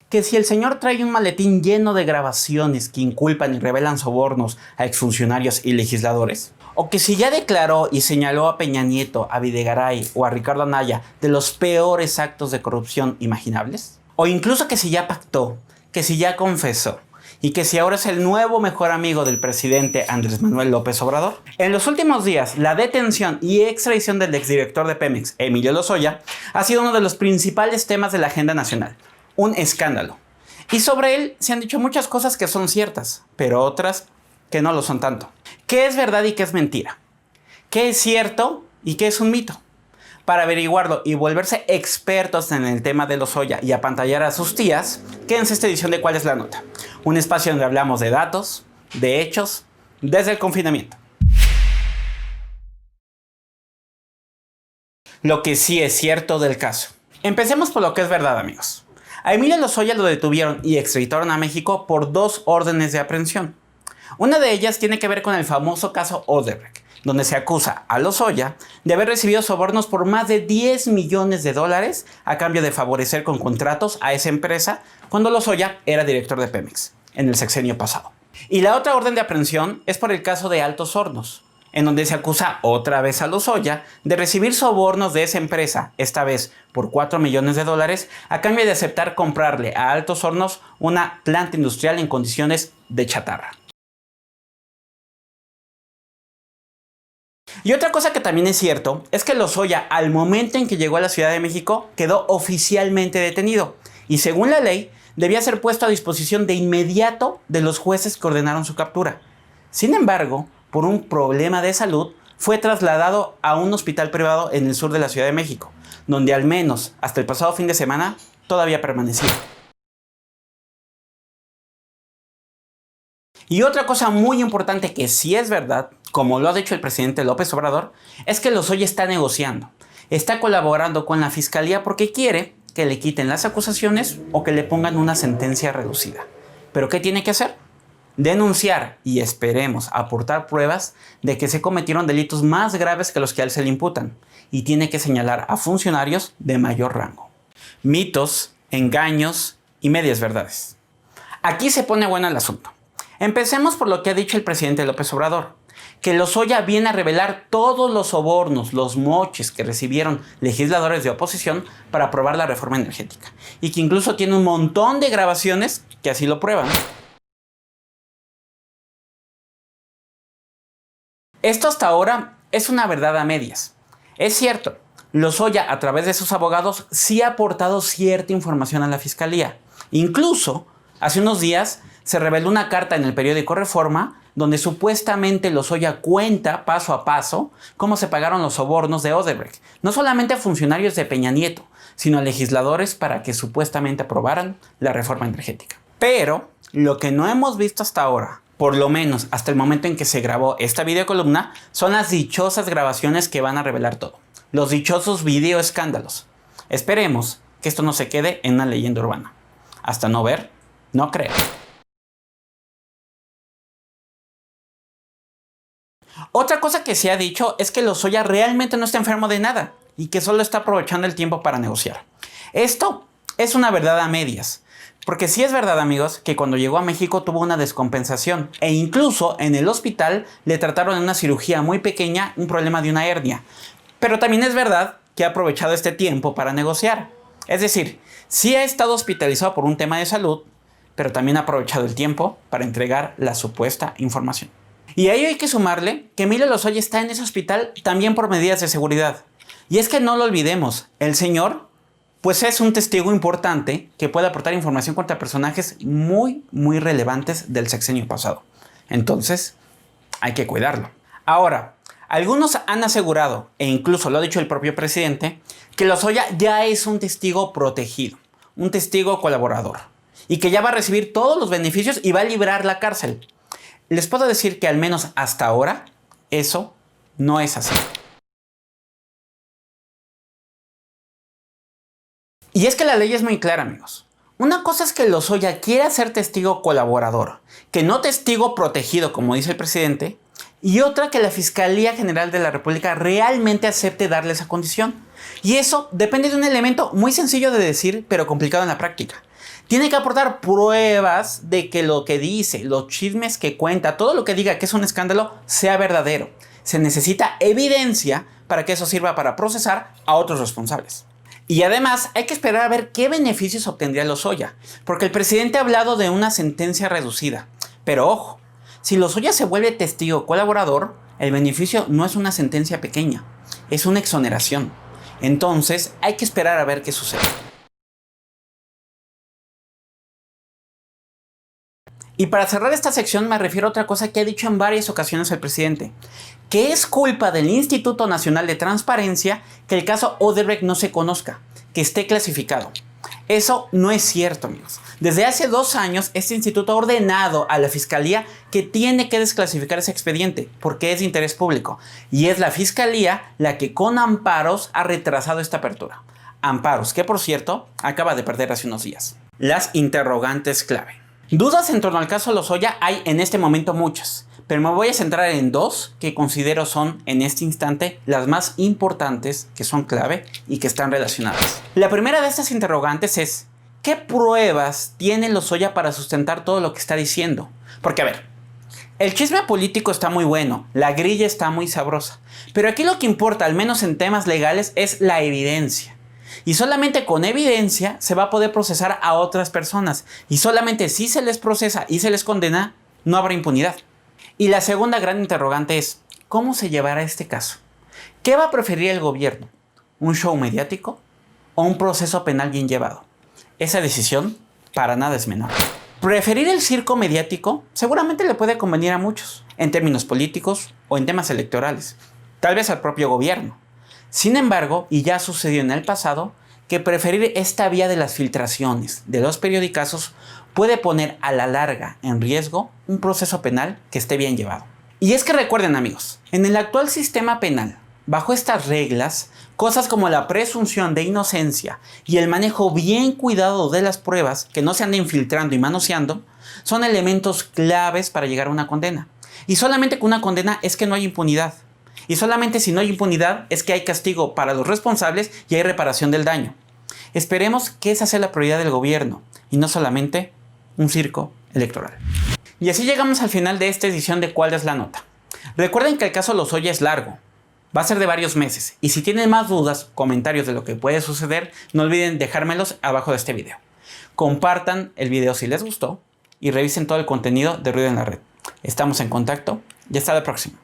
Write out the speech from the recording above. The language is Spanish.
que si el señor trae un maletín lleno de grabaciones que inculpan y revelan sobornos a exfuncionarios y legisladores, o que si ya declaró y señaló a Peña Nieto, a Videgaray o a Ricardo Anaya de los peores actos de corrupción imaginables, o incluso que si ya pactó, que si ya confesó, y que si ahora es el nuevo mejor amigo del presidente Andrés Manuel López Obrador. En los últimos días, la detención y extradición del exdirector de Pemex, Emilio Lozoya, ha sido uno de los principales temas de la agenda nacional. Un escándalo. Y sobre él se han dicho muchas cosas que son ciertas, pero otras que no lo son tanto. ¿Qué es verdad y qué es mentira? ¿Qué es cierto y qué es un mito? Para averiguarlo y volverse expertos en el tema de Lozoya y apantallar a sus tías, quédense esta edición de ¿Cuál es la nota? Un espacio donde hablamos de datos, de hechos, desde el confinamiento. Lo que sí es cierto del caso. Empecemos por lo que es verdad, amigos. A Emilio Lozoya lo detuvieron y extraditaron a México por 2 órdenes de aprehensión. Una de ellas tiene que ver con el famoso caso Odebrecht, donde se acusa a Lozoya de haber recibido sobornos por más de $10 millones a cambio de favorecer con contratos a esa empresa cuando Lozoya era director de Pemex en el sexenio pasado. Y la otra orden de aprehensión es por el caso de Altos Hornos, en donde se acusa otra vez a Lozoya de recibir sobornos de esa empresa, esta vez por $4 millones, a cambio de aceptar comprarle a Altos Hornos una planta industrial en condiciones de chatarra. Y otra cosa que también es cierto es que Lozoya, al momento en que llegó a la Ciudad de México, quedó oficialmente detenido y según la ley debía ser puesto a disposición de inmediato de los jueces que ordenaron su captura. Sin embargo, por un problema de salud, fue trasladado a un hospital privado en el sur de la Ciudad de México, donde al menos hasta el pasado fin de semana todavía permanecía. Y otra cosa muy importante que sí es verdad, como lo ha dicho el presidente López Obrador, es que Lozoya está negociando. Está colaborando con la fiscalía porque quiere que le quiten las acusaciones o que le pongan una sentencia reducida. ¿Pero qué tiene que hacer? Denunciar y esperemos aportar pruebas de que se cometieron delitos más graves que los que a él se le imputan. Y tiene que señalar a funcionarios de mayor rango. Mitos, engaños y medias verdades. Aquí se pone bueno el asunto. Empecemos por lo que ha dicho el presidente López Obrador, que Lozoya viene a revelar todos los sobornos, los moches que recibieron legisladores de oposición para aprobar la reforma energética y que incluso tiene un montón de grabaciones que así lo prueban. Esto hasta ahora es una verdad a medias. Es cierto, Lozoya a través de sus abogados sí ha aportado cierta información a la fiscalía. Incluso, hace unos días se reveló una carta en el periódico Reforma donde supuestamente Lozoya cuenta paso a paso cómo se pagaron los sobornos de Odebrecht, no solamente a funcionarios de Peña Nieto, sino a legisladores para que supuestamente aprobaran la reforma energética. Pero lo que no hemos visto hasta ahora, por lo menos hasta el momento en que se grabó esta videocolumna, son las dichosas grabaciones que van a revelar todo, los dichosos videoescándalos. Esperemos que esto no se quede en una leyenda urbana. Hasta no ver, no creer. Otra cosa que se ha dicho es que Lozoya realmente no está enfermo de nada y que solo está aprovechando el tiempo para negociar. Esto es una verdad a medias, porque sí es verdad, amigos, que cuando llegó a México tuvo una descompensación e incluso en el hospital le trataron en una cirugía muy pequeña un problema de una hernia. Pero también es verdad que ha aprovechado este tiempo para negociar. Es decir, sí ha estado hospitalizado por un tema de salud, pero también ha aprovechado el tiempo para entregar la supuesta información. Y a ello hay que sumarle que Emilio Lozoya está en ese hospital también por medidas de seguridad. Y es que no lo olvidemos, el señor pues es un testigo importante que puede aportar información contra personajes muy relevantes del sexenio pasado. Entonces, hay que cuidarlo. Ahora, algunos han asegurado, e incluso lo ha dicho el propio presidente, que Lozoya ya es un testigo protegido, un testigo colaborador, y que ya va a recibir todos los beneficios y va a librar la cárcel. Les puedo decir que al menos hasta ahora, eso no es así. Y es que la ley es muy clara, amigos. Una cosa es que Lozoya quiera ser testigo colaborador, que no testigo protegido, como dice el presidente, y otra que la Fiscalía General de la República realmente acepte darle esa condición. Y eso depende de un elemento muy sencillo de decir, pero complicado en la práctica. Tiene que aportar pruebas de que lo que dice, los chismes que cuenta, todo lo que diga que es un escándalo, sea verdadero. Se necesita evidencia para que eso sirva para procesar a otros responsables. Y además hay que esperar a ver qué beneficios obtendría Lozoya, porque el presidente ha hablado de una sentencia reducida. Pero ojo, si Lozoya se vuelve testigo colaborador, el beneficio no es una sentencia pequeña, es una exoneración. Entonces hay que esperar a ver qué sucede. Y para cerrar esta sección me refiero a otra cosa que ha dicho en varias ocasiones el presidente, que es culpa del Instituto Nacional de Transparencia que el caso Odebrecht no se conozca, que esté clasificado. Eso no es cierto, amigos. Desde hace 2 años, este instituto ha ordenado a la Fiscalía que tiene que desclasificar ese expediente porque es de interés público. Y es la Fiscalía la que con amparos ha retrasado esta apertura. Amparos que, por cierto, acaba de perder hace unos días. Las interrogantes clave. Dudas en torno al caso Lozoya hay en este momento muchas, pero me voy a centrar en 2 que considero son en este instante las más importantes, que son clave y que están relacionadas. La primera de estas interrogantes es, ¿qué pruebas tiene Lozoya para sustentar todo lo que está diciendo? Porque a ver, el chisme político está muy bueno, la grilla está muy sabrosa, pero aquí lo que importa, al menos en temas legales, es la evidencia. Y solamente con evidencia se va a poder procesar a otras personas. Y solamente si se les procesa y se les condena, no habrá impunidad. Y la segunda gran interrogante es, ¿cómo se llevará este caso? ¿Qué va a preferir el gobierno? ¿Un show mediático o un proceso penal bien llevado? Esa decisión para nada es menor. Preferir el circo mediático seguramente le puede convenir a muchos, en términos políticos o en temas electorales. Tal vez al propio gobierno. Sin embargo, y ya sucedió en el pasado, que preferir esta vía de las filtraciones de los periodicazos puede poner a la larga en riesgo un proceso penal que esté bien llevado. Y es que recuerden, amigos, en el actual sistema penal, bajo estas reglas, cosas como la presunción de inocencia y el manejo bien cuidado de las pruebas que no se anden infiltrando y manoseando, son elementos claves para llegar a una condena. Y solamente con una condena es que no hay impunidad. Y solamente si no hay impunidad es que hay castigo para los responsables y hay reparación del daño. Esperemos que esa sea la prioridad del gobierno y no solamente un circo electoral. Y así llegamos al final de esta edición de ¿Cuál es la nota? Recuerden que el caso Lozoya es largo. Va a ser de varios meses. Y si tienen más dudas, comentarios de lo que puede suceder, no olviden dejármelos abajo de este video. Compartan el video si les gustó y revisen todo el contenido de Ruido en la Red. Estamos en contacto y hasta la próxima.